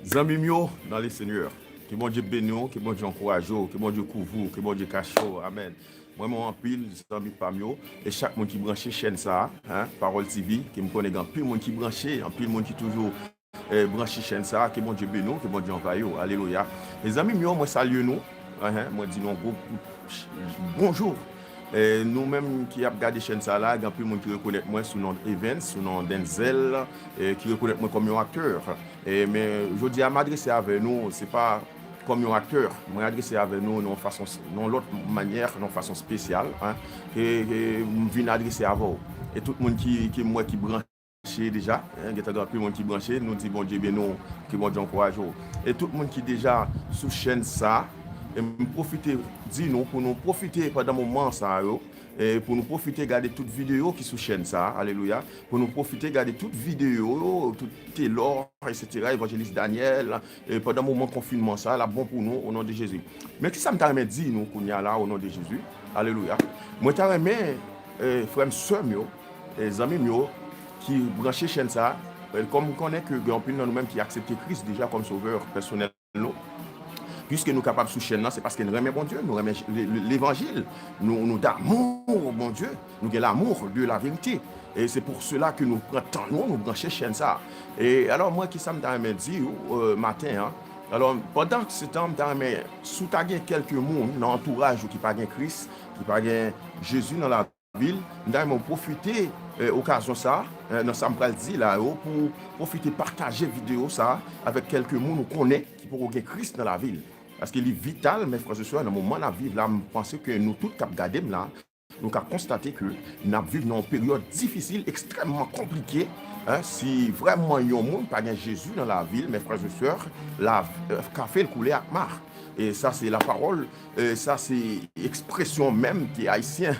Zami mio dans les seigneurs. Que bon Dieu bénisse, que bon Dieu encourage, que bon Dieu couvre, que bon Dieu cache. Amen. Moi, moi, en pile, zami pamio, et chaque monde qui branche chaîne ça, hein, Parole TV, qui me connaît, en pile monde qui branche, en pile monde qui toujours branché chaîne ça, que bon Dieu bénisse, que bon Dieu envoie. Alléluia. Les amis mio, moi salue nous, hein, moi dis nous bonjour. Nous-mêmes qui avons regardé chaîne ça là, il y a plus de monde qui reconnaît moi sous nom Evans, sous nom Denzel, qui reconnaît moi comme un acteur. Mais je dis à m'adresser avec nous, c'est pas comme un acteur, moi adresser avec nous de façon, non l'autre manière, de façon spéciale, hein, et je viens adresser à vous. Et tout le monde qui branché déjà, il y a plus de monde qui branché, nous dit bon Dieu, bien nous, que bon Dieu encourage. Et tout le monde qui déjà sous chaîne ça, et profiter dis-nous pour nous profiter pendant moment ça et pour nous profiter garder toute vidéo qui sous chaîne ça alléluia pour nous profiter garder toute vidéo tout Taylor etc évangéliste Daniel et pendant moment confinement ça là bon pour nous au nom de Jésus mais qui ça me t'a dit nous qu'on y a là au nom de Jésus alléluia moi t'a remis frère sœur mio et amis mio qui branché chaîne ça comme on connaît que grand pile nous-mêmes qui accepté Christ déjà comme sauveur personnel nous puisque nous sommes capables sous chaîne, c'est parce que nous aimons bon Dieu, nous aimons l'évangile, nous d'amour au bon Dieu, nous avons l'amour de la vérité. Et c'est pour cela que nous prenons, nous branchons chaîne ça. Et alors, moi, qui ça me dit matin, hein, alors pendant ce temps, je sous-taguer quelques monde dans l'entourage qui n'a pas Christ, qui n'a pas Jésus dans la ville, nous avons profité occasion ça, dans ça me dit là, pour profiter partager vidéo ça avec quelques monde nous connaît qui pourront Christ dans la ville. Parce qu'il est vital, mes frères et sœurs, dans le moment où nous vivons là, je pense que nous tous qui regardons là, nous avons constaté que nous vivons dans une période difficile, extrêmement compliquée. Hein, si vraiment il y a un monde, pas Jésus dans la ville, mes frères et sœurs, la café le couler à mar. Et ça, c'est la parole, ça, c'est l'expression même qui est haïtien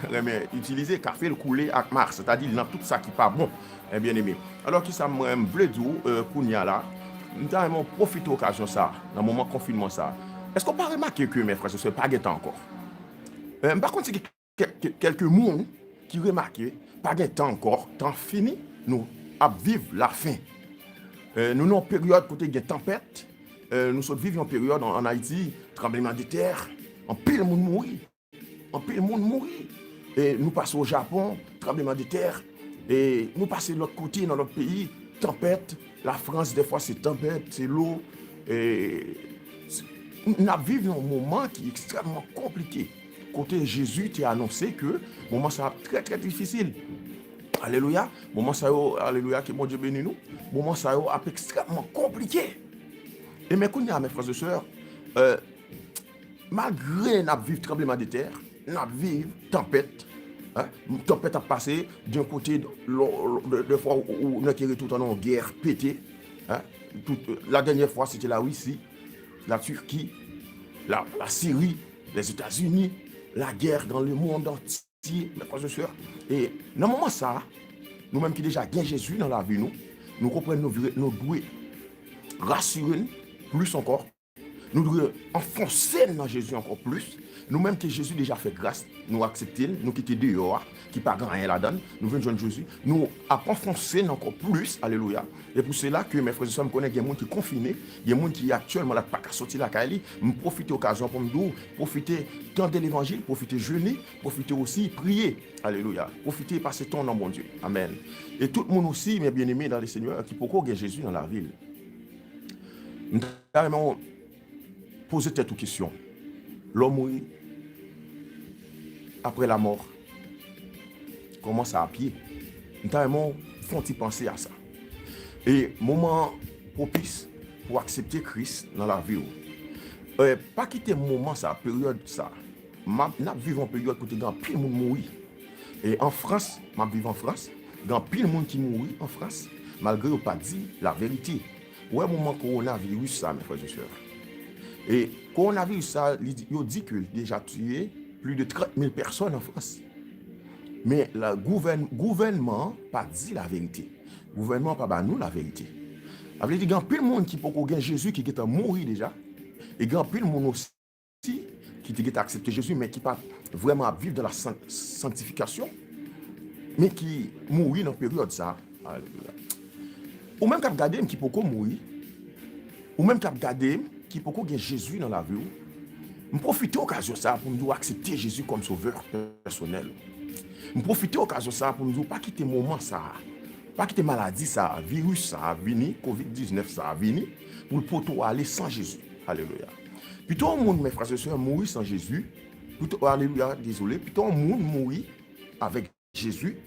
utiliser, café le couler à mar, c'est-à-dire dans tout ça qui n'est pas bon, bien aimé. Alors que ça me veut dire, qu'on y a là, nous avons profité de l'occasion ça, dans le moment de confinement ça. Est-ce qu'on peut remarquer que mes frères, ce n'est pas temps encore? Par contre, c'est quelques monde qui remarquent, pas de temps encore, temps fini, nous vivons la fin. Nous avons une période côté de tempête, nous vivons une période en Haïti, tremblement de terre, en pile monde mourir. En pile monde mourir. Et nous passons au Japon, tremblement de terre, et nous passons de l'autre côté, dans notre pays, tempête. La France, des fois, c'est tempête, c'est l'eau. Et nous vivons un moment qui est extrêmement compliqué. Côté Jésus, tu as annoncé que le moment sera très très difficile. Alléluia. Moment ça alléluia, que mon Dieu bénisse nous. Moment ça est extrêmement compliqué. Et mes frères et sœurs, malgré nous vivons tremblement de terre, nous vivons tempête. Hein? Tempête a passé d'un côté de fois où nous avons tout en guerre pété. Hein? La dernière fois, c'était la Russie, la Turquie, la Syrie, les États-Unis, la guerre dans le monde entier, mes frères et sœurs. Et dans le moment ça, nous-mêmes qui déjà gagnons Jésus dans la vie, nous comprenons, nous devons rassurer plus encore. Nous devons enfoncer dans Jésus encore plus. Nous-mêmes que Jésus déjà fait grâce, nous acceptons, nous quittons dehors, qui pas grand rien là-dedans, nous venons joindre Jésus, nous enfoncer encore plus, alléluia. Et pour cela que mes frères et sœurs me connaissent, il y a des gens qui sont confinés, il y a des gens qui actuellement n'ont pas qu'à sortir la Kaili, me profiter de l'occasion pour me dire, profiter de l'évangile, profiter jeûner, profiter aussi prier, alléluia. Profiter passer ton nom, mon Dieu, amen. Et tout le monde aussi, mes bien-aimés dans les Seigneurs, qui pourquoi il y a Jésus dans la ville. Nous avons posé cette question. L'homme mourit après la mort. Comment ça à pied? Nous avons fait penser à ça. Et moment propice pour accepter Christ dans la vie. Pas quitter moment ça, période ça. Nous vivons en période où il y a pile de monde mourir. Et en France, je vis en France, il y a pile de monde qui mourit en France, malgré pas dit la vérité. Ouais, moment coronavirus ça, mes frères et sœurs. Et coronavirus ça, il dit qu'il a déjà tué plus de 30 000 personnes en France. Mais le gouvernement n'a pas dit la vérité. Le gouvernement n'a pas dit nous la vérité. Il y a plein de monde qui peut gagner Jésus qui est mort déjà. Et il y a plein de monde aussi qui a accepté Jésus, mais qui pas vraiment vivre dans la sanctification, mais qui mourit dans la période ça. Ou même quand regardez qui peut mourir, ou même qui a regardé, qui peut gagner Jésus dans la vie, je profite de l'occasion ça pour nous accepter Jésus comme sauveur personnel. Je profite de l'occasion ça pour nous pas quitter moment ça, pas quitter maladie ça, virus ça a venu, Covid-19 ça a venu, pour aller sans Jésus. Alléluia. Plutôt le monde, mes frères et sœurs, mourir sans Jésus, plutôt, alléluia, désolé, plutôt le monde mourir avec Jésus,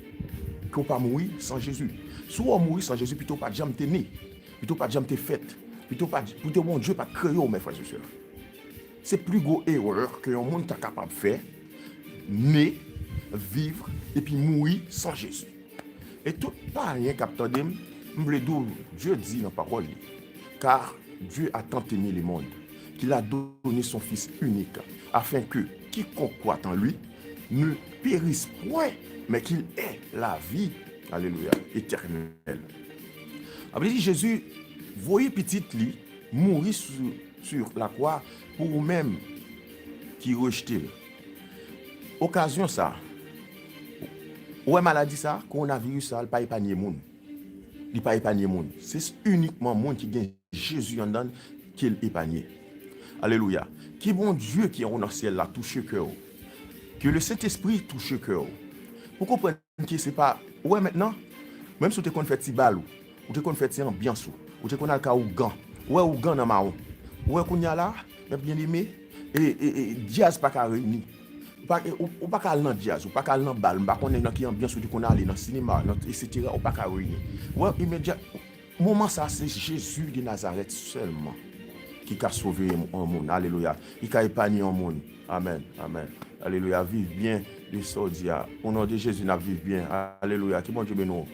qu'on pas mourir sans Jésus. Soit mourir sans Jésus, plutôt pas de jamais né, plutôt pas de jamais fait, plutôt mon Dieu pas créé, mes frères et sœurs. C'est plus gros erreur que le monde est capable de faire, né, vivre et puis mourir sans Jésus. Et tout pas rien capteur Dieu dit dans la parole, car Dieu a tant aimé le monde qu'il a donné son Fils unique afin que quiconque croit en lui ne périsse point, mais qu'il ait la vie, alléluia, éternelle. Après dit Jésus, voyez petit lui mourir sur la croix pour vous-même qui rejetez. Occasion ça. Ouais maladie ça, coronavirus ça, il pas épargner monde. Il pas épargner monde. C'est uniquement monde qui gagne Jésus en donne qu'il épargne. Alléluia. Qui bon Dieu qui est dans le ciel là touche cœur. Que le Saint-Esprit touche cœur. Pour comprendre que c'est pas ouais maintenant même si tu qu'on fait petit bal ou tu qu'on fait petit ambiance ou tu qu'on a le cas ou gant. Ouais ou gant dans marron. Ouais qu'on y a là, bien aimé et jazz pas qu'à réunir. Ou pas qu'à aller dans jazz, ou pas qu'à aller dans bal, pas qu'on est dans qui ambiance ou qu'on a aller dans cinéma, etc. ou pas qu'à réunir. Ouais immédiat moment ça c'est Jésus de Nazareth seulement qui a sauvé un monde. Alléluia. Il a épargné un monde. Amen. Amen. Alléluia. Vive bien les soldats. Au nom de Jésus, nous vivons bien. Alléluia. Qui bon Dieu bénisse.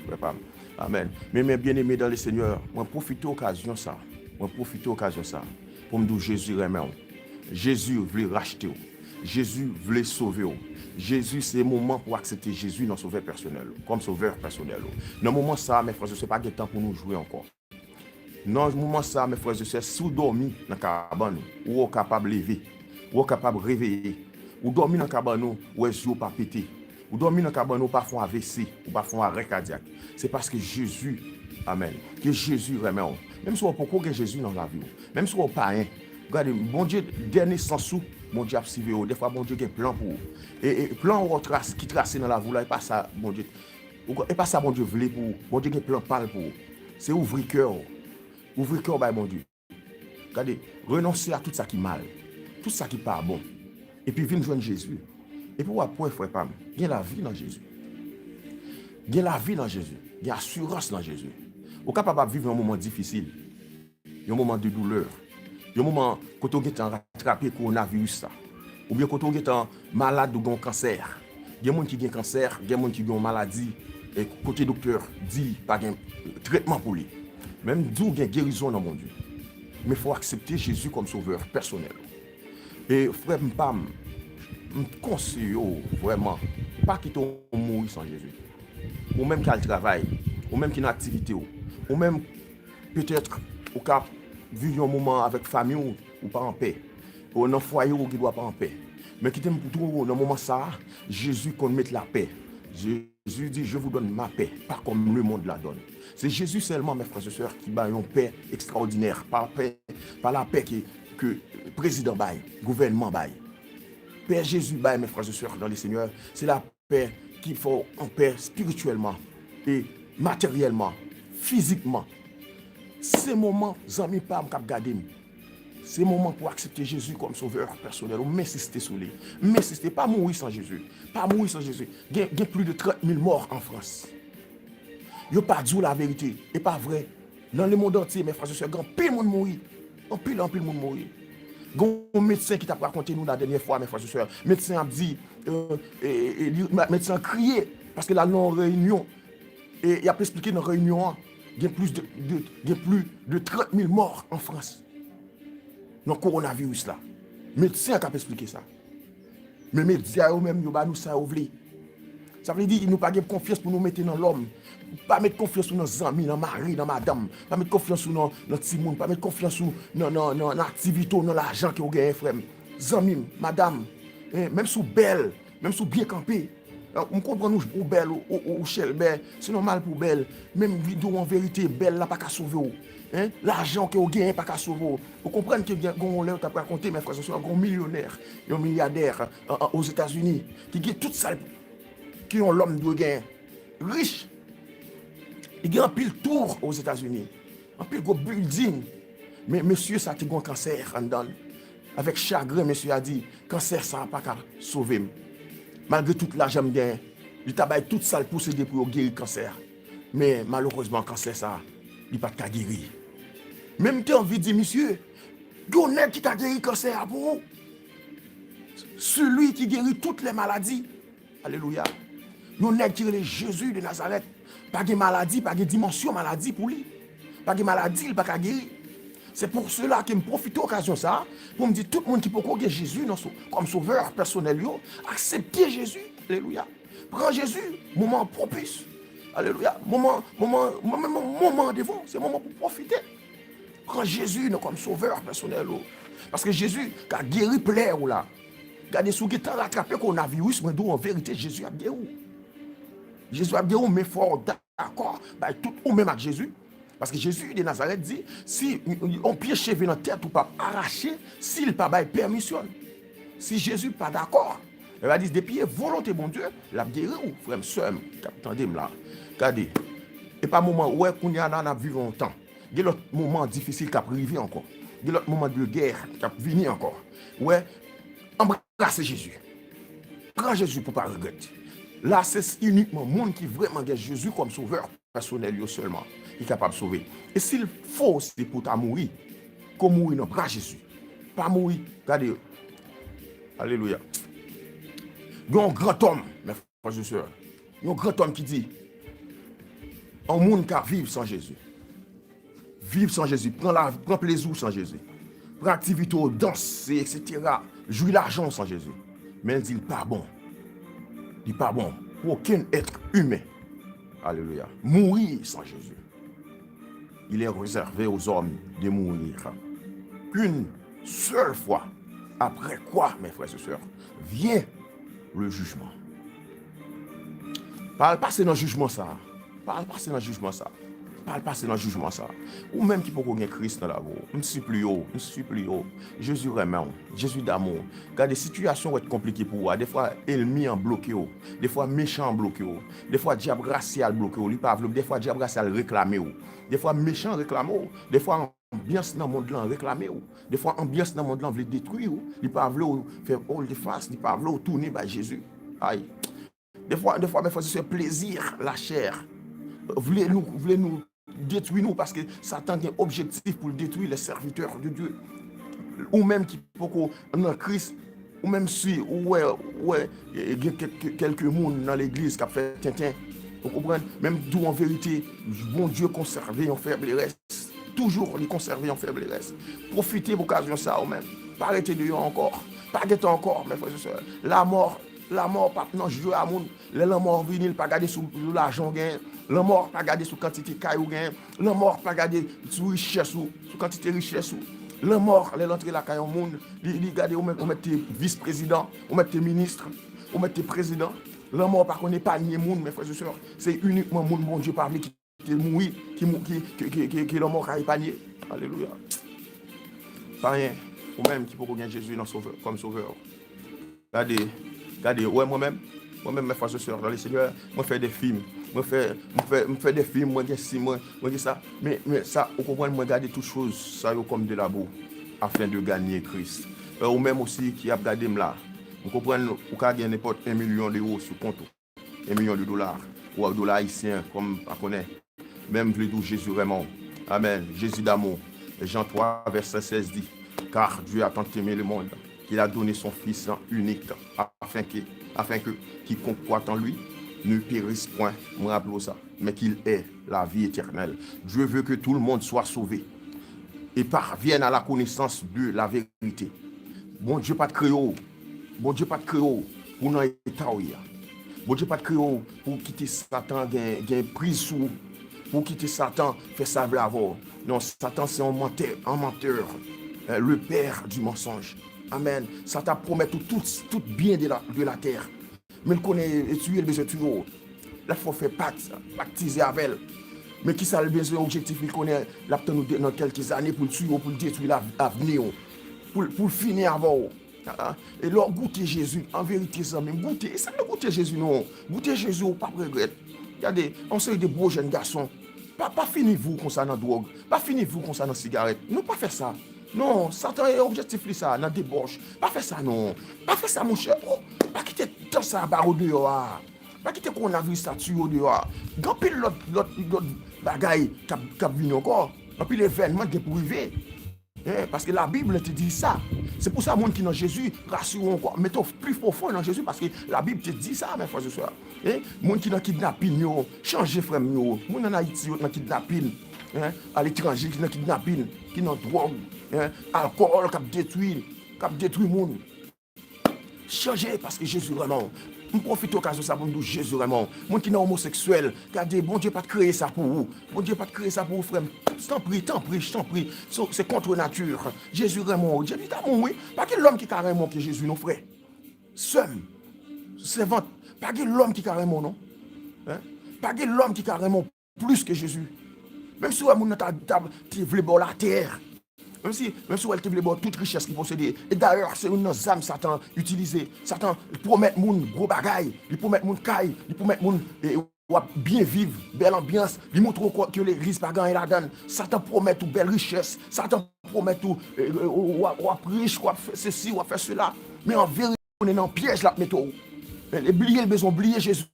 Amen. Mais bien aimé dans le Seigneur, moi profite de l'occasion ça. Moi profite de l'occasion ça. Pour me dire Jésus remet. Jésus veut racheter. Jésus veut sauver. Jésus, c'est le moment pour accepter Jésus dans sauveur personnel, comme sauveur personnel. Dans le moment ça, mes frères, ce n'est pas le temps pour nous jouer encore. Dans le moment ça, mes frères et sœurs, si vous dormez dans la cabane, vous êtes capable de lever, vous êtes capable de réveiller, vous dormez dans la cabane, vous n'êtes pas pété, vous dormez dans la cabane, vous pas faire un AVC, vous pas faire un arrêt cardiaque. C'est parce que Jésus, amen, que Jésus remet. Même si vous n'avez pas Jésus dans la vie, même si vous n'avez pas rien, regardez, bon Dieu, dernier sens, bon Dieu a suivi, des fois, bon Dieu a un plan pour vous. Et plan qui trace dans la vie, là, et pas ça, bon Dieu. Et pas ça, bon Dieu voulait pour vous. Bon Dieu a un plan parle pour vous. C'est ouvrir cœur. Ouvrir cœur, bah, bon Dieu. Regardez, renoncer à tout ça qui est mal, tout ça qui n'est pas bon. Et puis, venir joindre Jésus. Et puis, après, frère, pas, il y a la vie dans Jésus. Il y a la vie dans Jésus. Il y a l'assurance dans Jésus. Vous êtes capable de vivre un moment difficile, un moment de douleur, un moment quand vous êtes rattrapé le coronavirus, ou bien quand vous êtes malade ou un cancer. Il y a des gens qui ont un cancer, il y a des gens qui ont une maladie, et côté docteur dit pas de traitement pour lui. Même d'où il y a guérison dans mon Dieu. Mais il faut accepter Jésus comme sauveur personnel. Et frère Mpam, je conseille vraiment, pas quitter mourir sans Jésus. Ou même qui a le travail, ou même qui a une activité, ou même peut-être au cas vivre un moment avec famille ou pas en paix, ou dans un foyer qui ne doit pas en paix. Mais qui t'aime pour dans le moment ça, Jésus qu'on mette la paix. Jésus dit, je vous donne ma paix, pas comme le monde la donne. C'est Jésus seulement, mes frères et sœurs, qui bat une paix extraordinaire, pas la paix que le président baille, le gouvernement baille. Père Jésus baille, mes frères et sœurs, dans le Seigneur, c'est la paix qu'il faut en paix spirituellement et matériellement, physiquement. Ces moments, amis, pas me garder. C'est le moment pour accepter Jésus comme sauveur personnel. Ou m'insister sur lui. M'insister, pas mourir sans Jésus. Pas mourir sans Jésus. Il y a plus de 30 000 morts en France. Il n'y a pas dit la vérité. Et pas vrai. Dans le monde entier, mes frères et sœurs, il y a pile de monde mourir. En pile de monde mourir. Il y a un médecin qui t'a raconté nous la dernière fois, mes frères et sœurs. Le médecin a dit, le médecin a crié parce que là, nous avons réunion. Et il a expliqué dans la réunion, il y a plus de 30 000 morts en France. Dans le coronavirus là. Le médecin a expliqué ça. Mais les médias eux-mêmes, nous ça ouvri. Ça veut dire qu'ils n'ont pas de confiance pour nous mettre dans l'homme. Pas mettre confiance sur nos amis, dans mari, dans madame. Pas mettre confiance sur notre petit monde. Pas mettre confiance sur l'activité, dans l'argent que vous gagnez, frère. Amis, madame, même sous belle, même sous bien campé. On comprend nous pour belle ou chelle belle. C'est normal pour belle. Même vidéo en vérité, belle, là, pas qu'à sauver. Hein? L'argent que vous gagnez pas qu'à sauver. Vous comprenez que vous avez raconté, mes frères et sœurs, un millionnaire, un milliardaire aux États-Unis, qui gagne tout ça, qui ont l'homme de gain, riche. Il gagne un pile tour aux États-Unis, un pile gros building. Mais monsieur, ça a un cancer en dedans. Avec chagrin, monsieur a dit, cancer, ça n'a pas qu'à sauver. Malgré tout l'argent que gagne, il travaille tout ça pour s'aider pour guérir le cancer. Mais malheureusement, le cancer, ça, il n'a pas qu'à guérir. Même tu as envie de dire, monsieur, il y a un qui t'a guéri le cancer pour vous. Celui qui guérit toutes les maladies. Alléluia. Il y a un qui est Jésus de Nazareth. Pas de maladie, pas de dimension maladie pour lui. Pas de maladie, il n'a pas qu'à guérir. C'est pour cela que je profite de l'occasion ça pour me dire tout le monde qui peut connaître Jésus comme sauveur personnel, accepter Jésus. Alléluia. Prends Jésus, moment propice. Alléluia. Moment devant, c'est moment pour profiter. Prends Jésus comme sauveur personnel. Parce que Jésus a guéri plein là. Regardez sous qui t'a rattrapé coronavirus, mais en vérité, Jésus a guéri. Jésus a guéri, mais fort d'accord. Tout ou même avec Jésus. Parce que Jésus de Nazareth dit, si on piège cheveux dans la tête ou pas arraché, s'il pas bail permission. Si Jésus n'est pas d'accord, il va dire, depuis volonté bon Dieu, la guérir ou frère, soeur, attendez-moi là. Regardez. Et pas moment où on a vécu longtemps. Il y a l'autre moment difficile qui a arrivé encore. Il y a l'autre moment de guerre qui a venu encore. Ouais, embrassez Jésus. Prends Jésus pour ne pas regretter. Là, c'est uniquement le monde qui vraiment gagne Jésus comme sauveur personnel seulement. Il est capable de sauver. Et s'il faut, c'est pour ta mourir. Comme mourir dans le bras de Jésus. Pas mourir. Regardez. Alléluia. Il y a un grand homme, mes frères et sœurs. Il y a un grand homme qui dit, un monde qui vivre sans Jésus. Vivre sans Jésus. Prends plaisir sans Jésus. Prends activité, danser, etc. Jouir l'argent sans Jésus. Mais il dit, il n'est pas bon. Il n'est pas bon pour aucun être humain. Alléluia. Mourir sans Jésus. Il est réservé aux hommes de mourir qu'une seule fois. Après quoi, mes frères et sœurs, vient le jugement. Pas passer dans le jugement ça. Pas passer dans le jugement ça. Pas passer dans le jugement ça. Ou même qui peut connaître Christ dans la voie. Je suis plus haut. Je suis plus haut. Jésus vraiment. Jésus d'amour. Car des situations vont être compliquées pour vous. Des fois, ennemi en bloqué. Des fois, méchant en bloqué. Des fois, diable racial bloqué. Des fois, diable racial réclamé. Des fois, méchant réclamé. Des fois, ambiance dans le monde là réclamé. Des fois, ambiance dans le monde là veut détruire. Il pas veut faire all de face. Il pas veut tourner vers Jésus. Aïe. Des fois, mes frères, c'est plaisir, la chair. Voulez nous détruire nous parce que Satan a un objectif pour détruire les serviteurs de Dieu. Ou même qui peut en Christ, ou même si il y a quelques monde dans l'église qui a fait tintin. Vous comprenez? Même d'où en vérité, bon Dieu conservé en faiblesse. Toujours les conserver en faiblesse. Profitez de l'occasion ça ou même. Pas arrêter de encore. Pas arrêter encore, mes frères et sœurs. La mort, pas non jouer à monde. La mort vinyle, pas garder sur l'argent gain. La mort, pas garder sur quantité caillou gain. La mort, pas garder sur richesse ou sur quantité richesse ou. La mort, l'entrée la caillou monde. Li garder ou mettre vice-président, ou mettre ministre, ou mettre président. La mort, par contre, n'est pas nier monde, mes frères et sœurs. C'est uniquement monde, bon Dieu, parmi qui mourit, qui la mort a épargné. Alléluia. Pas rien. Ou même qui peut gagner Jésus comme sauveur. Regardez, ouais, moi-même, mes frères et sœurs, dans le Seigneur, moi, je fais des films. Moi, fais des films, moi, je ça. Mais ça, vous comprenez, moi, regarder toutes choses, ça, comme de la boue, afin de gagner Christ. Ou même aussi, qui a regardé là. Vous comprenez, vous pouvez gagner n'importe 1 million d'euros sur compte. 1 million de dollars. Ou un dollar haïtien, comme on connaît. Même le doux Jésus vraiment. Amen. Jésus d'amour. Jean 3, verset 16 dit, car Dieu a tant aimé le monde qu'il a donné son Fils unique afin que quiconque croit en lui ne périsse point, me rappelons ça, mais qu'il ait la vie éternelle. Dieu veut que tout le monde soit sauvé et parvienne à la connaissance de la vérité. Bon Dieu pas de créo. Bon Dieu pas de créo pour nous état. Bon Dieu pas de créo pour quitter Satan gain prise sous pour quitter Satan faire ça bravo. Non, Satan c'est un menteur, le père du mensonge. Amen. Satan promet tout bien de la terre. Mais il connaît tuer le besoin de tuer. Là, il faut faire pactiser avec elle. Mais qui ça le besoin objectif, il connaît l'attendre dans quelques années pour le tuer, pour le détruire l'avenir, pour finir avant. Et là, goûter Jésus, en vérité, ça même goûter. Ça ne goûter Jésus, non. Goûter Jésus, pas de regret. Regardez, on sait des beaux jeunes garçons. Pas finissez-vous comme ça dans la drogue. Pas finissez-vous comme ça dans la cigarette. Non, pas faire ça. Non, Satan est objectif, ça, dans la débauche. Pas faire ça, non. Pas faire ça, mon cher. Oh, pas quitter tout ça à au dehors. Pas quitter qu'on a vu statut au dehors. Quand pile l'autre bagaille qui a venu encore. Et puis l'événement de privé. Parce que la Bible te dit ça. C'est pour ça que les gens qui sont dans Jésus, rassurons encore. Mettons plus profond dans Jésus parce que la Bible te dit ça, mes frères et sœurs. Les gens qui sont dans kidnapping, changez frère. Les gens en Haïti qui sont dans kidnapping, à l'étranger qui sont dans kidnapping, qui sont dans drogue, alcool qui détruit les gens. Changez parce que Jésus vraiment. Je profite de l'occasion de ça pour nous dire Jésus vraiment. Moi qui est homosexuel, regardez, bon Dieu pas créé ça pour vous. Bon Dieu pas créé ça pour vous, frère. T'en prie. C'est contre nature. Jésus vraiment. Jésus t'a oui. Pas que l'homme qui carrément que Jésus, non, frère. Seul. C'est vent. Pas que l'homme qui carrément, non. Pas que l'homme qui carrément plus que Jésus. Même si on tu veux la terre. Même si elle te voulait toute richesse qu'il possédait. Et d'ailleurs, c'est une âme Satan utilisée. Satan promet moun gros bagaille, il promet moun caille, il promet moun bien vivre, belle ambiance, il montre que l'église pas gagné la donne. Satan promet tout belle richesse, Satan promet tout ou riche, ou faire ceci, ou faire cela. Mais en vérité, on est dans le piège là, mettons. Oubliez le besoin, oubliez Jésus.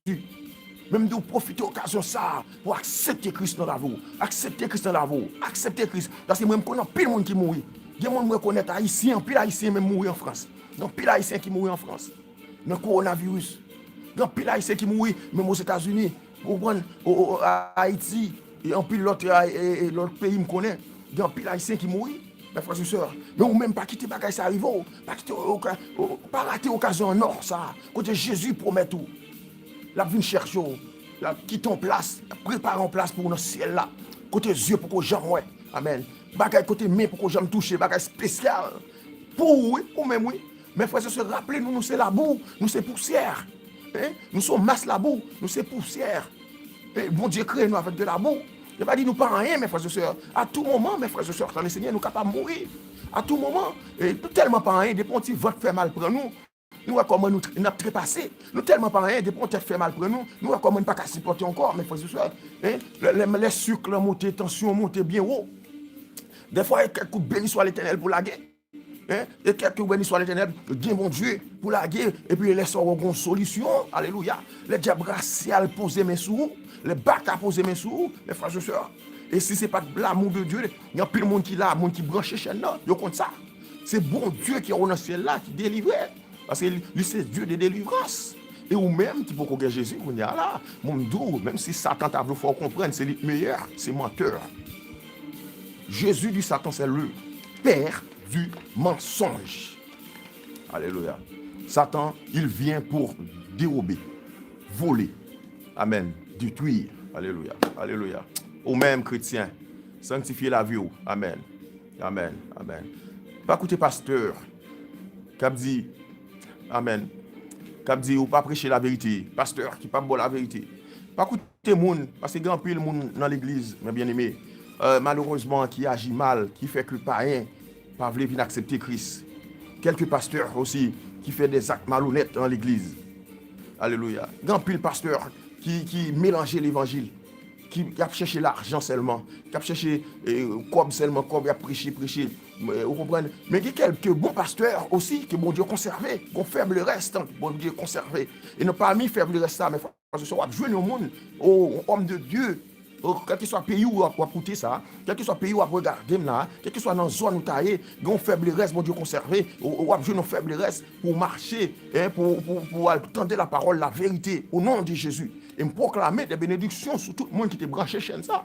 Même de profiter de l'occasion ça pour accepter Christ dans la vie. Accepter Christ dans la vie. Accepter Christ. Parce que moi, je connais pile de monde qui mourit. Il y a des gens qui reconnaissent Haïtiens, pile Haïtien même mourir en France. Donc, pile Haïtien qui mourit en France. Dans le coronavirus. Donc, pile Haïtien qui mourit même aux États-Unis. À Haïti. Et en pile l'autre pays me connaît. Il y a pile Haïtien qui mourit. Mes frères et sœurs. Mais ou même pas quitter bagaille ça arrive. Pas rater l'occasion en or ça. Quand Jésus promet tout. La vient chercher, la quitte en place, prépare en place pour notre ciel là. Côté yeux pour que j'en ouais. Amen. Bagay côté main pour que j'en touche, bagay spécial. Pour oui, ou même oui. Mes frères et sœurs, rappelez-nous, nous c'est la boue, nous c'est poussière. Nous sommes masse la boue, nous c'est poussière. Bon Dieu crée nous avec de la boue. Il n'a pas dit nous pas rien, mes frères et sœurs. À tout moment, mes frères et sœurs, quand le Seigneur nous capable de mourir. À tout moment, tellement pas rien, des petits votes fait mal pour nous. Nous voyons comment nous avons trépassé. Nous tellement pas rien, des ponts fait mal pour nous. Nous voyons comment nous ne pas supporter encore, mes frères et sœurs. Les sucres montent, les tensions montent bien haut. Des fois, il y a quelques bénis soit l'Éternel pour la guerre. Et quelques bénis soit l'Éternel, bien mon Dieu, pour la guerre. Et puis, les sorts ont une solution. Alléluia. Les diables raciales posent mes sous. Les bacs à poser mes sous, mes frères et sœurs. Et si ce n'est pas de l'amour de Dieu, il y a plus de monde qui là, monde qui branche chez nous. Ils comptent ça. C'est bon Dieu qui est au ciel là, qui délivre. Parce que lui, c'est Dieu de délivrance. Et ou même, tu peux connaître Jésus, on est là, mon dos, même si Satan t'a voulu faire comprendre, c'est le meilleur, c'est menteur. Jésus dit Satan, c'est le père du mensonge. Alléluia. Satan, il vient pour dérober, voler. Amen. Détruire. Alléluia. Alléluia. Ou même chrétien, sanctifier la vie. Amen. Amen. Amen. Pas écouter pasteur qui dit amen. Cap dit ou pas prêcher la vérité, pasteur qui pas bon la vérité. Pas écouter monde parce que grand pile monde dans l'église, mes bien-aimés, malheureusement qui agit mal, qui fait que pas rien, pas veut venir accepter Christ. Quelques pasteurs aussi qui fait des actes malhonnêtes dans l'église. Alléluia. Grand pile pasteur qui mélange l'évangile, qui a cherché l'argent seulement, qui a cherché comme seulement, comme il a prêché. Vous comprenez? Mais il y a quelques bons pasteurs aussi que bon Dieu conservé, qu'on faible reste, bon Dieu conservé. Et non pas mis faible reste ça, mais parce que on jouer au monde, aux hommes de Dieu, quel que soit le pays où on va écouter ça, quel que soit le pays où on va regarder là, quel que soit dans la zone où tu es, on faible reste, bon Dieu conservé, on va jouer nos faibles restes pour marcher, pour tenter la parole, la vérité, au nom de Jésus. Et me proclamer des bénédictions sur tout le monde qui te branché chez ça.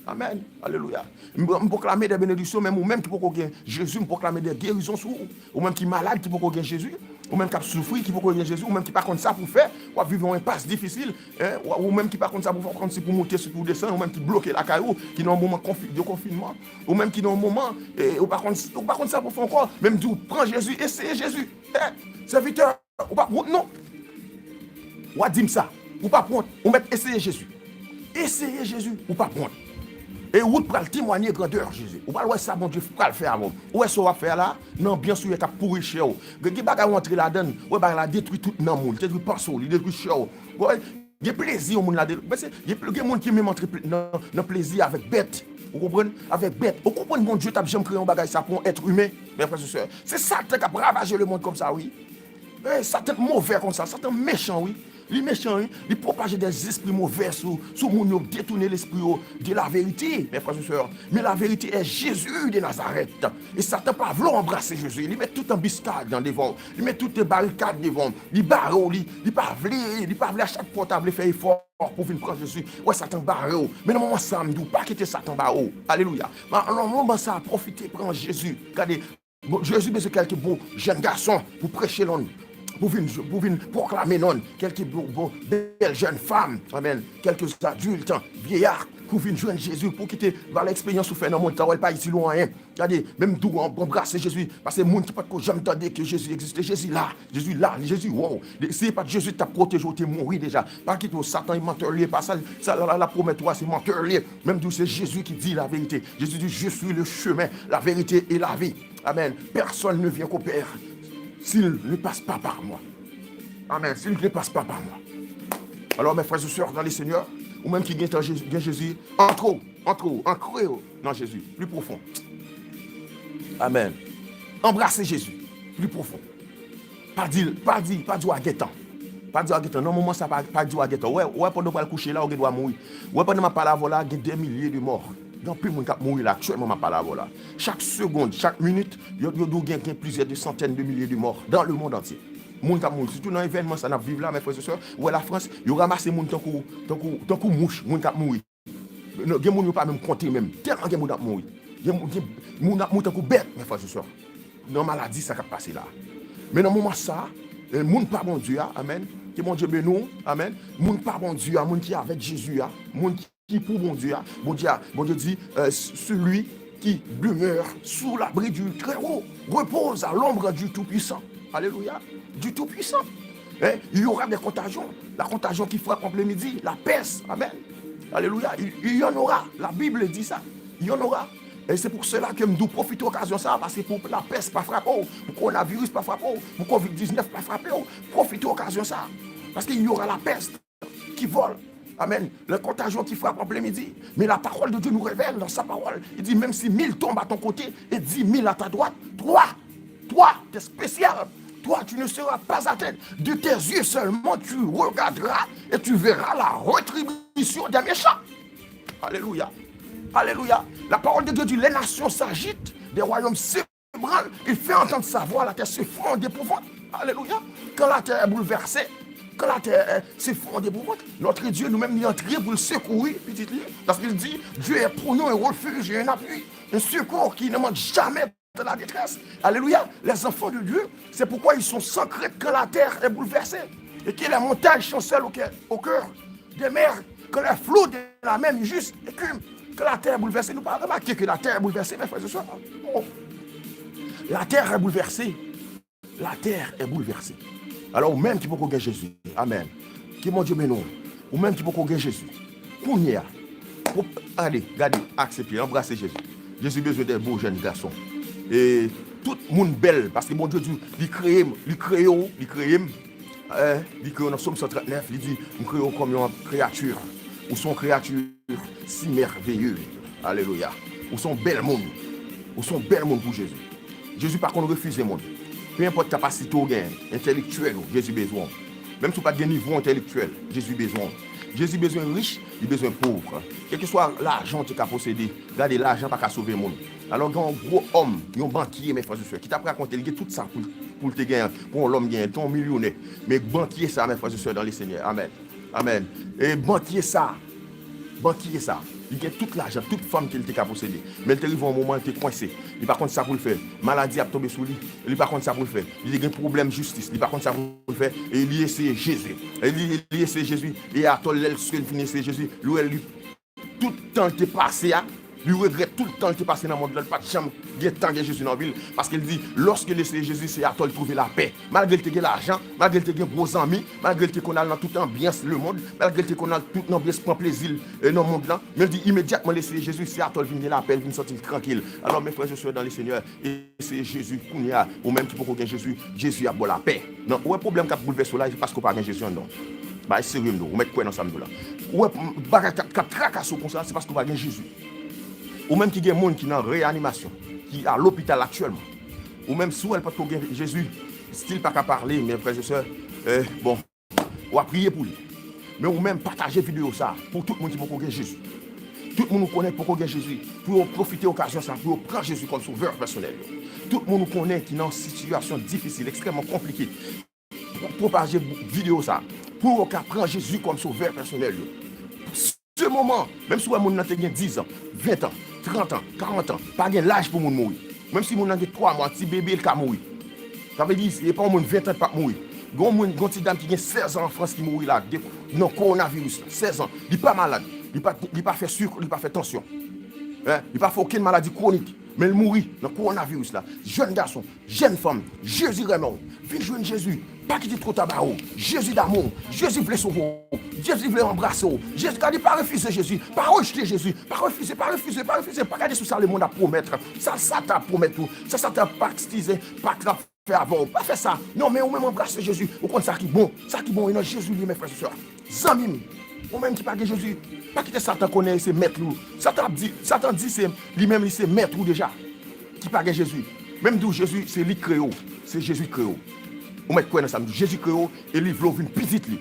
Amen. Alléluia. Je proclamer des bénédictions, même ou même qui peut gagner Jésus, me proclamer des guérisons sur vous. Ou même qui est malade, qui peut gagner Jésus. Ou même qui a souffert, qui peut gagner Jésus. Ou même qui pas contre ça pour faire, ou vivre une impasse difficile. Ou même qui pas contre ça pour faire, pour monter, pour descendre. Ou même qui bloque la caillou, qui est dans un moment de confinement. Ou même qui est dans un moment, ou pas contre ça pour faire encore. Même dit, prends Jésus, essayez Jésus. Serviteur, ou pas, non. Ou dit ça. Ou pas prendre, ou mettre essayer Jésus. Essayer Jésus ou pas prendre. Et où pour le témoigner grandeur Jésus. Ou pas ouais ça bon Dieu pour le faire avant. Ou est-ce qu'on va faire là? Non, bien sûr, il a pourri chez vous. Qui va rentrer là-dedans, ouais bah la détruit tout dans monde, détruit passeau, il détruit chez vous. Ouais, il y a plaisir au monde là dedans. Parce que il y a des monde qui même entre dans plaisir avec bête. Vous comprenez? Avec bête. Vous comprenez mon Dieu t'a jamais créé un bagage ça pour un être humain, mes frères et sœurs. C'est Satan qui a ravagé le monde comme ça, oui. Satan mauvais comme ça, Satan méchant, oui. Les méchants, ils propagent des esprits mauvais sur mon détourner l'esprit de la vérité, mes frères et sœurs. Mais la vérité est Jésus de Nazareth. Et Satan pas voulu embrasser Jésus. Il met tout en biscade dans devant. Il met toutes les barricades devant. Il barre, il pas voulu à chaque fois il fait effort pour venir prendre Jésus. Ouais, Satan barre. Mais dans le moment ça, ne pas quitter Satan barre. Alléluia. Mais dans le moment ça a profité prendre Jésus. Regardez, Jésus besoin de quelques bons jeunes garçons pour prêcher l'homme. Pour venir proclamer non, quelques belles jeunes femmes, amen, quelques adultes, vieillards, pour venir joindre Jésus, pour quitter l'expérience ou faire dans mon temps, elle pas ici loin, hein. Regardez, même d'où on embrasse Jésus, parce que les gens qui ne peuvent jamais entendre que Jésus existe, Jésus là, Jésus, wow. Si pas Jésus t'a protégé, tu es mort déjà. Pas quitter Satan, il menteur lié, pas ça, la promesse, toi, c'est menteur lié. Même d'où c'est Jésus qui dit la vérité. Jésus dit, je suis le chemin, la vérité et la vie. Amen. Personne ne vient qu'au Père s'il ne passe pas par moi. Amen. S'il ne passe pas par moi. Alors, mes frères et sœurs dans les Seigneurs, ou même qui gagnent Jésus, entre dans Jésus, plus profond. Amen. Embrassez Jésus, plus profond. Pas dire à guettant. Pas dire à guettant. Non, moment ça pas dire à guettant. Ouais, pendant qu'on coucher là, on doit mourir. Ouais, pendant ma parole là, il y a des milliers de morts. Il y a plus de monde qui mourir là, actuellement ma parole là. Chaque seconde, chaque minute, il y a plusieurs de centaines de milliers de morts dans le monde entier. Moun ka mourir. Surtout dans l'événement, ça n'a vivre là, mes frères et sœurs. Ou la France, il y a ramassé moun tant que mouche, moun ka mourir. Il y a moun qui pas même compter même. Tellement il y a moun qui mourir. Il y a moun tant que bête, mes frères et sœurs. Dans maladie, ça qui passé là. Mais dans le moment ça, moun pas bon Dieu, amen. Que mon Dieu bénisse, amen. Moun pas bon Dieu, moun qui est avec Jésus, moun qui pour bon Dieu, bon Dieu dit, celui qui demeure sous l'abri du Très-Haut repose à l'ombre du Tout-Puissant. Alléluia. Du Tout-Puissant. Il y aura des contagions. La contagion qui frappe en plein midi, la peste. Amen. Alléluia. Il y en aura. La Bible dit ça. Il y en aura. Et c'est pour cela que nous profitons de l'occasion ça, parce que pour la peste pas frapper, pour le coronavirus pas frapper, pour le Covid-19 pas frapper, profitons de l'occasion ça. Parce qu'il y aura la peste qui vole. Amen. La contagion qui frappe en plein midi. Mais la parole de Dieu nous révèle dans sa parole. Il dit même si 1000 tombent à ton côté et 10 000 à ta droite, toi, tu es spécial. Toi, tu ne seras pas atteint. De tes yeux seulement, tu regarderas et tu verras la rétribution des méchants. Alléluia. Alléluia. La parole de Dieu dit, les nations s'agitent, des royaumes s'ébranlent. Il fait entendre sa voix, la terre se fond d'épouvante. Alléluia. Quand la terre est bouleversée, quand la terre se fond d'épouvante, notre Dieu nous-mêmes y entrer pour le secourir, parce qu'il dit, Dieu est pour nous un refuge et un appui, un secours qui ne manque jamais de la détresse. Alléluia. Les enfants de Dieu, c'est pourquoi ils sont sans crainte quand la terre est bouleversée et que les montagnes chancellent au cœur des mers, que les flots de la mer juste écument, que la terre est bouleversée. Nous ne pouvons pas remarquer que la terre est bouleversée, mes frères et sœurs. Oh. La terre est bouleversée. La terre est bouleversée. Alors, même qui peut gagner Jésus. Amen. Qui mon Dieu mais non. Ou même qui peut gagner Jésus. Pour y a. Allez, regardez, acceptez, embrassez Jésus. Jésus a besoin des beaux jeunes garçons. Et tout le monde belle, parce que mon Dieu dit, il crée dans Somme 139, il dit, nous créons comme une créature, ou sont créatures si merveilleuses. Alléluia. Ou sont belles monde. Ou sont belles monde pour Jésus. Jésus par contre refuse le monde. Peu importe capacité ou gain, intellectuel, Jésus besoin. Même si pas de niveau intellectuel, Jésus besoin. Jésus besoin riche, il besoin pauvre. Quel que soit l'argent que tu as possédé, regardez l'argent pas qu'à sauver le monde. Alors quand un gros homme, un banquier, mes frères et sœurs, qui t'a raconté, il a tout ça pour te gagner, pour l'homme gagner, ton millionnaire. Mais banquier ça, mes frères et sœurs, dans les Seigneurs. Amen. Amen. Et banquier ça, il a tout l'argent, toute femme qu'il t'a possédé. Mais il arrive un moment, il est coincé. Il par contre ça pour le faire. Maladie a tombé sous lui. Il par contre ça pour le faire. Il a un problème de justice. Il par contre ça pour le faire. Et il essaie Jésus. Il essaie Jésus. Et à toi, l'aile ce qu'il finit, c'est Jésus. Lui, tout le temps qui est passé, Lui regrette tout le temps qu'il passe dans le monde, pas de chambre, il y a tant que Jésus dans la ville. Parce qu'il dit, lorsque laisser Jésus, c'est à toi de trouver la paix. Malgré que tu as l'argent, malgré que tu as gros amis, malgré que tu as dans toute ambiance le monde, malgré que tu as toute ambiance prend plaisir dans le monde là, mais il dit immédiatement laisser Jésus, c'est à toi de venir la paix, de venir sortir tranquille. Alors mes frères, je suis dans le Seigneur, et c'est Jésus, ou même qui peut gagner Jésus, Jésus a bon la paix. Non, où est le problème qui a bouleversé là, c'est parce qu'on n'a pas gagné Jésus non. Bah, sérieux, vous mettez quoi dans ça là? Ou est le tracasse comme ça, c'est parce qu'on n'a pas gagné Jésus. Ou même qui y a des gens qui sont en réanimation, qui sont à l'hôpital actuellement. Ou même si elle peut pas Jésus, style pas qu'à parler, mes frères et sœurs, bon, on va prier pour lui. Mais ou même partager vidéo ça pour tout le monde qui peut gagner Jésus. Tout le monde nous connaît pour gagner Jésus, pour profiter de l'occasion ça, pour prendre Jésus comme sauveur personnel. Tout le monde nous connaît qui est dans une situation difficile, extrêmement compliquée. Pour propager vidéo ça, pour prendre Jésus comme sauveur personnel. Ce moment, même si on a 10 ans, 20 ans, 30 ans, 40 ans, pas de l'âge pour mourir. Même si on a 3 mois, petit bébé, il peut mourir. Ça veut dire qu'il n'y a pas 20 ans qui pas mourir. Il y a une petite dame qui a 16 ans en France qui mourit là, non coronavirus, 16 ans. Il n'est pas malade, il n'a pas fait sucre, il n'a pas fait tension. Il n'a pas fait aucune maladie chronique. Mais il mourit dans le coronavirus là. Jeune garçon, jeune femme, Jésus vraiment. Viens jouer Jésus. Pas quitter trop tabac. Jésus d'amour. Jésus voulait sauver. Jésus voulait embrasser. Jésus n'a pas refusé Jésus. Pas rejeter Jésus. Pas refuser. Pas regarder sur ça le monde à promettre. Ça t'a promettre tout. Ça t'a pactisé. Pas faire avant. Pas faire ça. Non, mais on même embrasser Jésus. Au compte ça qui est bon. Ça qui est bon. Et non, Jésus lui, mes frères et sœurs. Zamim. Ou même qui parle de Jésus, pas quitter Satan connaît, c'est maître. Satan dit c'est lui-même, c'est maître déjà. Qui parle de Jésus. Même d'où Jésus, c'est lui créo. C'est Jésus créo. On met quoi dans ça? Jésus créo et lui veut une petite lui.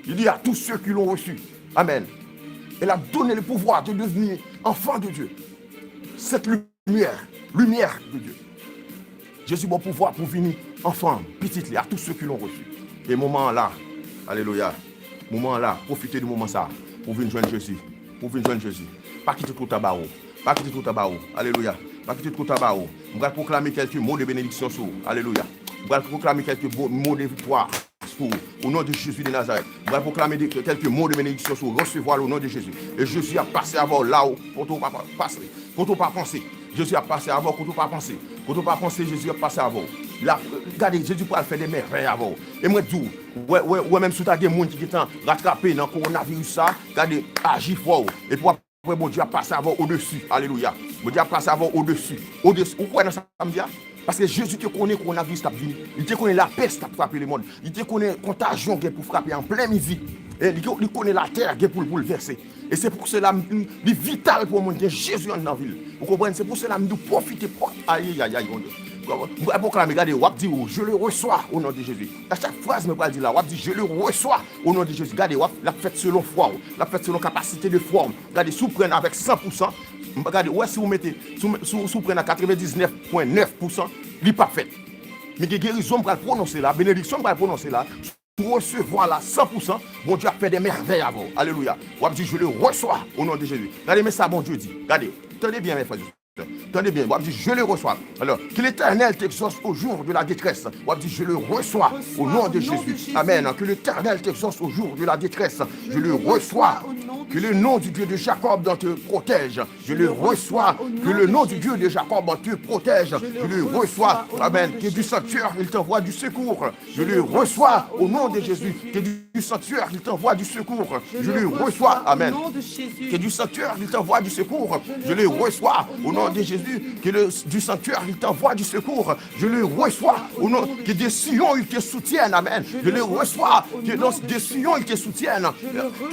Il dit à tous ceux qui l'ont reçu. Amen. Elle a donné le pouvoir de devenir enfant de Dieu. Cette lumière de Dieu. Jésus a bon pouvoir pour venir enfant, petite lui, à tous ceux qui l'ont reçu. Et moment là, alléluia. Moment là, profitez du moment ça pour venir joindre Jésus. Pas quitter tout tabac. Alléluia. Pas quitter tout tabac. On va proclamer quelques mots de bénédiction sur vous. Alléluia. On va proclamer quelques mots de victoire au nom de Jésus de Nazareth. On va proclamer quelques mots de bénédiction sur vous. Recevoir au nom de Jésus. Et Jésus a passé avant là-haut pour tout pas passer. Pour tout pas penser. Jésus a passé avant pour tout pas penser. Pour tout pas penser, Jésus a passé avant. Là, regardez, Jésus pourra faire des merveilles avant. Et moi, tout, même si tu as des gens qui sont rattrapés dans le coronavirus, ça, regardez, agis fort. Et pour après, bon Dieu a passé avant au-dessus. Alléluia. Bon Dieu a passé avant au-dessus. Au-dessus. Pourquoi dans ça me dit? Parce que Jésus te connaît le coronavirus, il te connaît la peste pour frapper le monde. Il te connaît la contagion pour frapper en plein midi. Et il connaît la terre pour le bouleverser. Et c'est pour cela qu'il est vital pour moi que Jésus dans la ville. Vous comprenez? C'est pour cela que nous profitons. Aïe, aïe, aïe. Vous proclamez, regardez, vous dites, je le reçois au nom de Jésus. À chaque phrase, je vais dire là, vous dites, je le reçois au nom de Jésus. Regardez, vous la faites selon foi, la faites selon capacité de foi. Regardez, si vous prenez avec 100%, regardez, ouais, si vous mettez, si vous prenez à 99,9%, il n'est pas fait. Mais que guérison pour le prononcer là, bénédiction pour le prononcer là, pour recevoir là 100%, bon Dieu a fait des merveilles avant. Alléluia. Vous dites, je le reçois au nom de Jésus. Regardez, mais ça, bon Dieu dit. Regardez, tenez bien, mes frères. Tenez bien, on dit je le reçois. Alors, que l'Éternel t'exauce au jour de la détresse. On dit je le reçois au nom de Jésus. Amen. Que l'Éternel t'exauce au jour de la détresse. Je le reçois. Que le nom du Dieu de Jacob te protège. Je le reçois. Que le nom du Dieu de Jacob te protège. Je le reçois. Amen. Que du sanctuaire, il t'envoie du secours. Je le reçois au nom de Jésus. Que du sanctuaire, il t'envoie du secours. Je le reçois. Amen. Que du sanctuaire, il t'envoie du secours. Je le reçois au nom de Jésus. Que du sanctuaire, il t'envoie du secours. Je le reçois au nom. Que des sillons, il te soutiennent. Amen. Je le reçois. Que dans des sillons, il te soutiennent.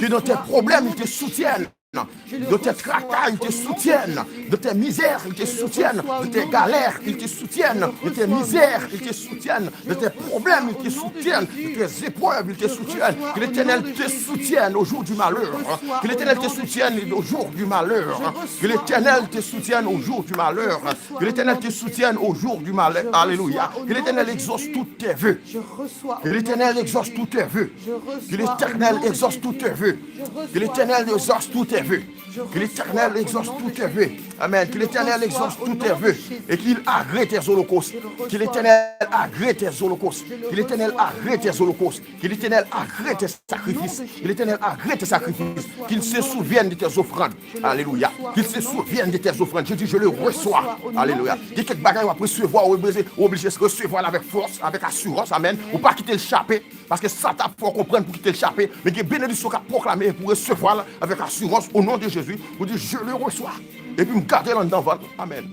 Que dans tes problèmes, il te soutiennent. De tes tracas, ils te soutiennent. De tes misères, ils te soutiennent. De tes galères, ils te soutiennent. De tes misères, ils te soutiennent. De tes problèmes, ils te soutiennent. De tes épreuves, ils te soutiennent. Que l'Éternel te soutienne au jour du malheur. Que l'Éternel te soutienne au jour du malheur. Que l'Éternel te soutienne au jour du malheur. Que l'Éternel te soutienne au jour du malheur. Alléluia. Que l'Éternel exauce tous tes vœux. Que l'Éternel exauce tous tes vœux. Que l'Éternel exauce tous tes vœux. Que l'Éternel exauce tous tes vœux. Que l'Éternel exauce tous tes vœux. Amen. Que l'Éternel exauce tous tes vœux. Et qu'il arrête tes holocaustes. Que l'Éternel arrête tes holocaustes. Que l'Éternel arrête tes holocaustes. Que l'Éternel arrête tes sacrifices. Que l'Éternel arrête tes sacrifices. Qu'il se souvienne de tes offrandes. Alléluia. Qu'il se souvienne de tes offrandes. Je dis, je le reçois. Alléluia. Il y a quelques bagages à recevoir, obligé de recevoir avec force, avec assurance. Amen. Ou pas quitter le chapé. Parce que ça t'a faut comprendre pour quitter le chapé. Mais il y a bénédiction à proclamer pour recevoir avec assurance au nom de Jésus. Vous dites, je le reçois. Et puis me garder là dedans. Amen.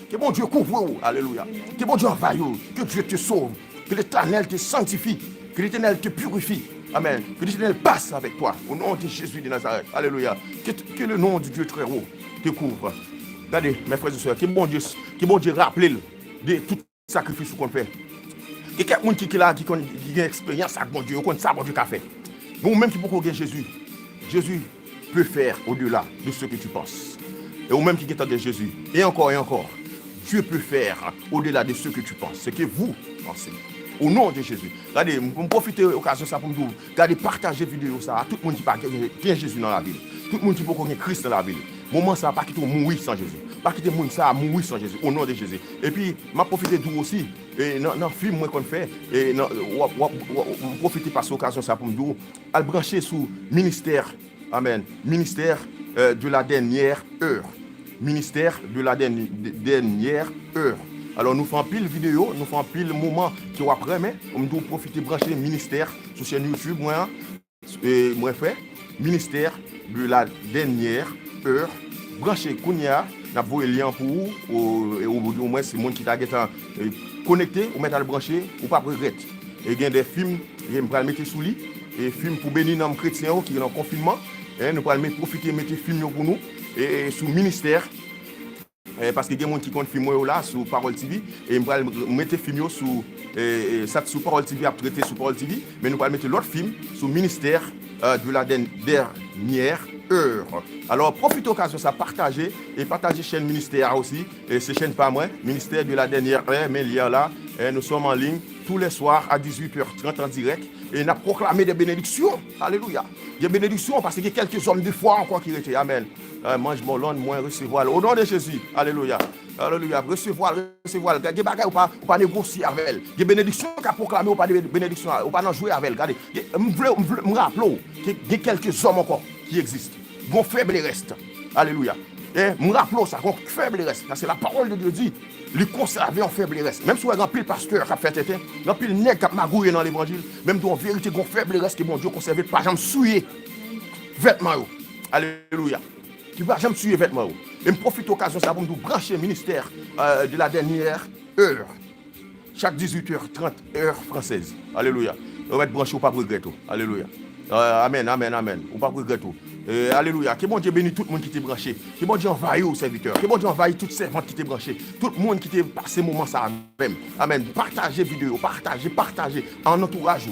Que bon Dieu couvre vous. Alléluia. Que bon Dieu envahisse vous. Que Dieu te sauve. Que l'Éternel te sanctifie. Que l'Éternel te purifie. Amen. Que l'Éternel passe avec toi. Au nom de Jésus de Nazareth. Alléluia. Que le nom du Dieu très haut te couvre. Regardez, mes frères et sœurs, que bon Dieu rappelle de tout sacrifice qu'on fait. Et quelqu'un qui a une expérience avec bon Dieu, on ça bon Dieu qu'a fait. Nous même qui pouvons regarder Jésus. Jésus peut faire au-delà de ce que tu penses. Et vous-même qui êtes de Jésus. Et encore. Dieu peut faire au-delà de ce que tu penses. Ce que vous pensez. Au nom de Jésus. Regardez, pour profiter de l'occasion ça pour me dire, regardez, partagez vidéo ça à tout le monde qui a Jésus dans la ville. Tout le monde qui peut connaître Christ dans la ville. Moment ça, pas quitter mourir sans Jésus. Pas quitter le monde ça à mourir sans Jésus. Au nom de Jésus. Et puis, m'a profité d'où aussi. Et dans le film moi qu'on fait, et profiter par cette occasion ça pour me dire, à le brancher sous ministère. Amen. Ministère de la dernière heure. Ministère de la dernière heure. Alors nous faisons pile vidéo, nous faisons pile moment qui va après, mais on doit profiter de brancher ministère sur chaîne YouTube, moi fait ministère de la dernière heure. Brancher Kounia, n'a pas le lien pour vous, et au moins c'est le monde qui t'a connecté, ou mettre à le brancher, ou pas regretter. Et il y a des films, je vais le mettre sous lit, et films pour bénir les chrétiens qui sont en confinement, et nous allons profiter de mettre films pour nous, et sous ministère. Parce que il y a des gens qui comptent filmer là sur Parole TV et nous allons mettre film sur Parole TV à traiter sur Parole TV, mais nous allons mettre l'autre film sur ministère de la dernière heure. Alors profitez de l'occasion ça partager et partager chaîne ministère aussi et c'est chaîne pas moi ministère de la dernière heure mais il y a là nous sommes en ligne tous les soirs à 18h30 en direct et nous avons proclamé des bénédictions. Alléluia. Des bénédictions parce qu'il y a quelques hommes de foi encore qui étaient. Amen. Mange mon lon, moi recevoir. Au nom de Jésus. Alléluia. Alléluia. Recevoir. Il y a des bagages ou pas négocier avec elle. Il y a des bénédictions qui a proclamé ou pas de bénédictions ou pas jouer avec elle. Regardez. Je me rappelle qu'il y a quelques hommes encore qui existent. Bon faible reste. Alléluia. Et me rappelle ça, bon faible reste. C'est la parole de Dieu dit. Les conserver en faible reste. Même si on a un pile pasteur qui a fait tête, un pile nègre qui a magouillé dans l'évangile, même si en vérité, on faible reste que mon Dieu conserve, pas jamais souiller vêtements. Alléluia. Qui va jamais souiller vêtements. Et me profite de l'occasion ça pour nous brancher le ministère de la dernière heure. Chaque 18h30, heure française. Alléluia. On va être branché ou pas regretter. Alléluia. Amen. Ou pas regretter. Alléluia. Que bon Dieu bénisse tout le monde qui t'est branché. Que bon Dieu envahisse aux serviteurs. Que bon Dieu envahisse toutes ces servantes qui t'est branché. Tout le monde qui t'est passé moment ça même. Amen. Partagez vidéo, partagez en entourage,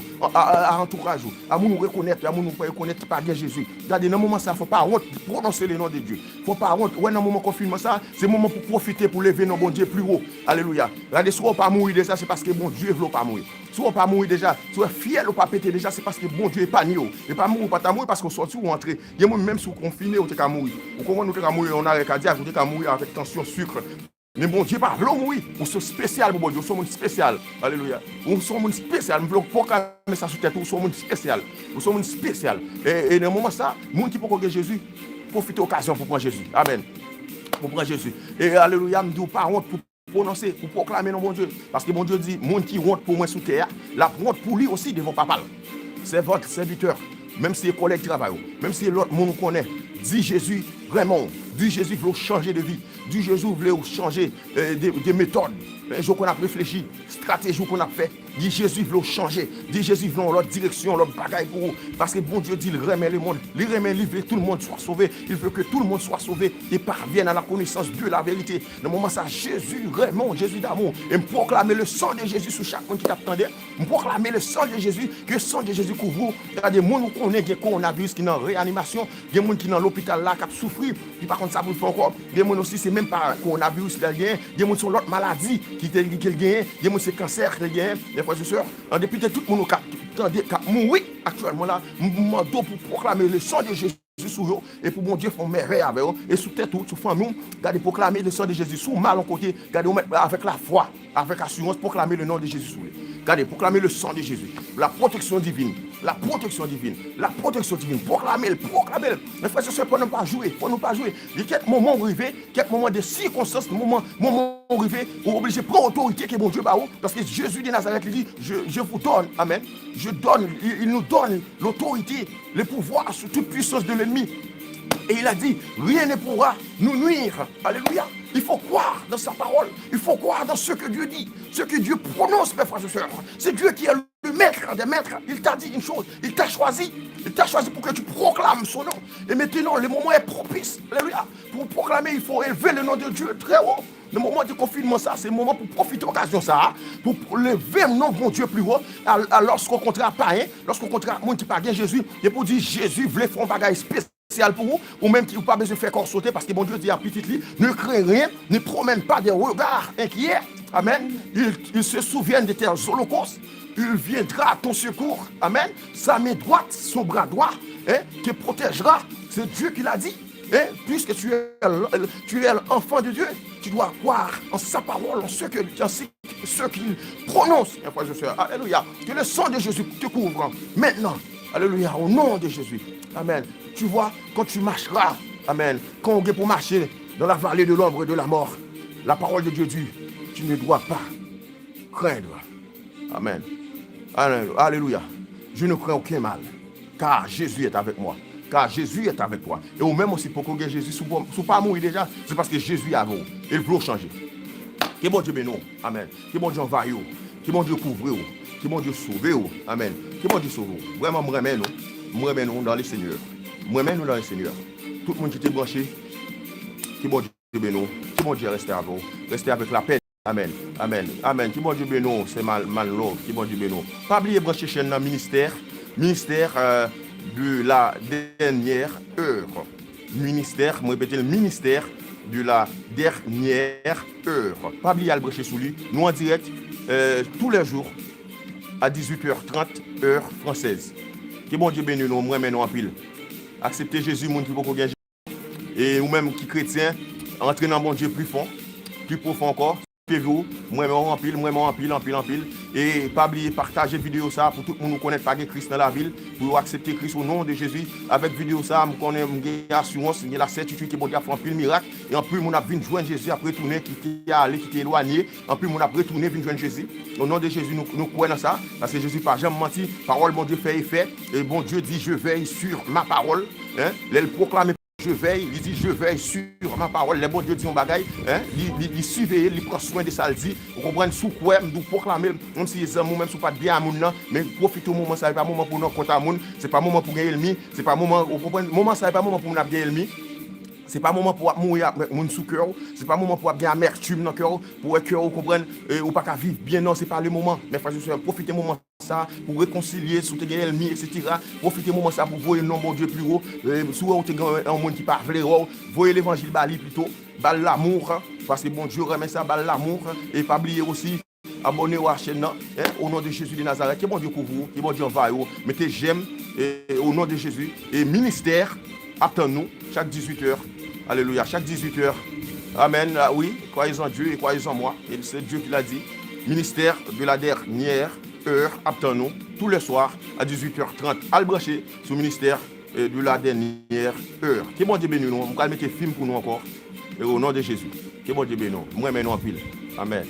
à nous reconnaître, à nous reconnaître par Jésus. Regardez, dans le moment ça, il ne faut pas honte prononcer le nom de Dieu. Il ne faut pas honte. Ouais, dans le moment confinement ça, c'est le moment pour profiter, pour lever nos bon Dieu plus haut. Alléluia. Regardez, si on ne pas mourir déjà, c'est parce que bon Dieu ne veut pas mourir. Si on ne pas mourir déjà, si on est fier ou pas péter déjà, c'est parce que bon Dieu n'est pas nié. Et pas mourir, pas mourir parce qu'on sortit ou entrer. Il y a même sous confiné, on est mourir. Ou comment nous sommes mourir, on a arrêt cardiaque, on est mourir avec tension, sucre. Mais bon Dieu, pas vouloir mourir. Nous sommes spécial, bon Dieu, nous sommes spécial. Alléluia. Nous sommes spécial. Nous voulons pas mettre ça sur tête, nous sommes spécial. Nous sommes spécial. Et dans le moment ça, les gens qui peuvent regarder Jésus, profitez de l'occasion pour prendre Jésus. Amen. Pour prendre Jésus. Et alléluia, nous ne pas honte pour prononcer, pour proclamer non bon Dieu. Parce que mon Dieu dit, monde qui honte pour moi sous terre, la honte pour lui aussi devant papa. C'est votre serviteur. Même si les collègues travaillent, même si l'autre monde nous connaît, dit Jésus vraiment, dit Jésus veut changer de vie, dit Jésus veut changer des méthodes, les jours qu'on a réfléchi, stratégie qu'on a fait, dit Jésus veut changer, dit Jésus veut dans l'autre direction, l'autre bagaille pour vous, parce que bon Dieu dit, il remet le monde, il veut que tout le monde soit sauvé, il veut que tout le monde soit sauvé et parvienne à la connaissance de la vérité. Dans le moment ça, Jésus vraiment, Jésus d'amour, et me proclamer le sang de Jésus sur chaque monde qui t'attendait, me proclamer le sang de Jésus, que le sang de Jésus couvre. Il y a des gens qui ont des coronavirus qui sont en réanimation, il y a des gens qui sont dans l'hôpital là, qui ont souffert, puis par contre ça vous fait encore. Il y a des gens aussi, c'est même pas coronavirus qui il y a des gens qui sont l'autre maladie qui gagnent, il y a des gens qui sont cancer qui gagnent, des frères et sœurs. Depuis que tout le monde qui mourir actuellement là, je demande pour proclamer le sang de Jésus sur eux et pour mon Dieu faire merveille avec eux et sous tête sous famille, regardez proclamer le sang de Jésus sous mal en côté, regardez avec la foi, avec assurance proclamer le nom de Jésus sur eux. Regardez proclamer le sang de Jésus, la protection divine, La protection divine. La protection divine. Proclamez-le, proclamez-le. Mes frères et sœurs, pour ne pas jouer, pour ne pas jouer. Il y a quelques moments arrivés, quelques moments de circonstances, moments arrivés, où obligé de prendre autorité que mon Dieu bah, parce que Jésus de Nazareth lui dit, je vous donne, amen. Il nous donne l'autorité, le pouvoir sur toute puissance de l'ennemi. Et il a dit, rien ne pourra nous nuire. Alléluia. Il faut croire dans sa parole. Il faut croire dans ce que Dieu dit, ce que Dieu prononce, mes frères et sœurs. C'est Dieu qui est le maître des maîtres. Il t'a dit une chose, il t'a choisi. Il t'a choisi pour que tu proclames son nom. Et maintenant, le moment est propice. Alléluia. Pour proclamer, il faut élever le nom de Dieu très haut. Le moment du confinement, ça, c'est le moment pour profiter de l'occasion, ça, pour lever le nom de mon Dieu plus haut. Lorsqu'on rencontre un païen, lorsqu'on rencontre un monde qui n'a pas Jésus, et pour dire Jésus voulait faire un bagage spécial pour vous, ou même qui n'a pas besoin de faire corps sauter, parce que mon Dieu dit à petite lit, ne crains rien, ne promène pas des regards inquiets. Amen. Il se souvient de tes holocaustes. Il viendra à ton secours. Amen. Sa main droite, son bras droit, te protégera. C'est Dieu qui l'a dit. Puisque tu es l'enfant de Dieu, tu dois croire en sa parole, en ce qu'il prononce. Alléluia. Que le sang de Jésus te couvre maintenant. Alléluia. Au nom de Jésus. Amen. Tu vois, quand tu marcheras, amen, quand on est pour marcher dans la vallée de l'ombre et de la mort, la parole de Dieu dit, tu ne dois pas craindre. Amen. Alléluia. Je ne crains aucun mal, car Jésus est avec moi. Car Jésus est avec toi. Et ou même aussi pour qu'on ait Jésus, si vous pas mourir déjà, c'est parce que Jésus est avec vous. Il veut changer. Que bon Dieu bénisse. Amen. Que bon Dieu envahisse. Que bon Dieu couvre. Que bon Dieu sauve. Amen. Que bon Dieu sauve. Vraiment, me remets nous dans le Seigneur. Me remets nous dans le Seigneur. Tout le monde qui était branché, que bon Dieu bénisse. Que bon Dieu reste avec vous. Restez avec la paix. Amen. Amen. Amen. Que bon Dieu bénisse. C'est mal l'eau. Que bon Dieu bénisse. Pas oublier brancher chaîne dans le ministère. De la dernière heure. Ministère, moi répéter le ministère de la dernière heure. Pas oublier à le brancher sous lui. Nous en direct tous les jours à 18h30 heure française. Que bon Dieu bénisse nous, moi maintenant en pile. Acceptez Jésus, mon qui peut gagner. Et ou même qui chrétien, entrer dans mon Dieu plus profond encore. Vous, moi en pile, en pile. Et pas oublier partager vidéo ça pour tout le monde connaître pas Christ dans la ville, pour accepter Christ au nom de Jésus. Avec vidéo ça, je connais assurance, il y a la certitude que bon Dieu a fait un pile miracle. Et en plus, on a vu joindre Jésus après retourner, qui est allé, qui est éloigné. En plus, on a retourné, venir joindre Jésus. Au nom de Jésus, nous croyons dans ça. Parce que Jésus n'a jamais menti. Parole, bon Dieu fait effet. Et bon Dieu dit, je veille sur ma parole. Il proclame. Je veille, il dit je veille sur ma parole. Les bons Dieu disent un bagaille, il surveille, il prend soin de ça, il dit, vous comprenez, sous quoi, nous proclamer, même si les amours, même si pas de bien à moun, mais profitez au moment, ça n'est pas moment pour nous compter à moun, c'est pas moment pour gagner l'ennemi, c'est pas moment, vous comprenez, moment ça n'est pas moment pour nous gagner l'ennemi. C'est pas moment pour mourir avec mon sous cœur, c'est pas moment pour avoir amertume dans cœur, pour que vous compreniez ou pas qu'à vivre bien, non, c'est pas le moment. Mais frères et sœurs, profitez moment ça pour réconcilier, soutenir l'ennemi, etc. Profitez moment ça pour voir le nom de Dieu plus haut. Si vous avez un monde qui parle, voyez l'évangile bali plutôt, bal l'amour, parce que bon Dieu remet ça, bal l'amour, et pas oublier aussi. Abonnez-vous à la chaîne au nom de Jésus de Nazareth. Que bon Dieu couvre vous, que bon Dieu envahisse. Mettez j'aime au nom de Jésus. Et ministère, attendons-nous chaque 18h. Alléluia, chaque 18h. Amen. Oui, croyez en Dieu et croyez en moi. Et c'est Dieu qui l'a dit. Ministère de la dernière heure, attendons-nous tous les soirs à 18h30. À le brancher sur le ministère de la dernière heure. Que bon Dieu bénisse nous. On va mettre film pour nous encore. Et au nom de Jésus. Que bon Dieu bénisse nous. Moi, maintenant en pile. Amen.